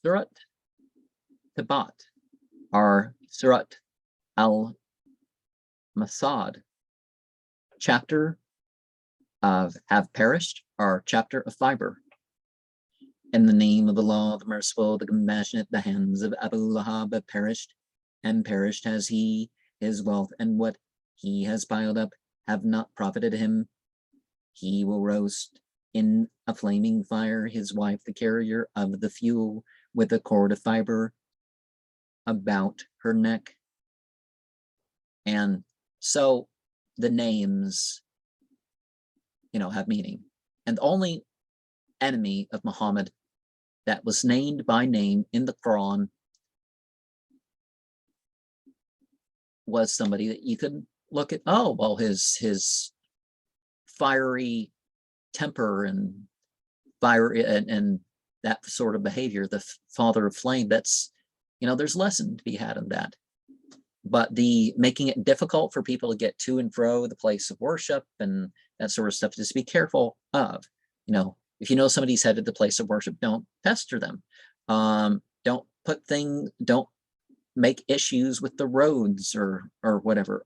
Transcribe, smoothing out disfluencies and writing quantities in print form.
Surat Tabat, or Surat al-Masad, chapter of have perished, or chapter of fiber. In the name of Allah, the merciful, the compassionate, the hands of Abu Lahab have perished, and perished has he, his wealth, and what he has piled up have not profited him. He will roast in a flaming fire his wife, the carrier of the fuel, with a cord of fiber about her neck. And so the names, have meaning. And the only enemy of Muhammad that was named by name in the Quran was somebody that you could look at, oh, well, his fiery temper and fire and that sort of behavior, the father of flame, that's, there's lesson to be had in that. But the making it difficult for people to get to and fro the place of worship and that sort of stuff, just be careful of, if you know somebody's headed to the place of worship, don't pester them. Don't make issues with the roads or whatever.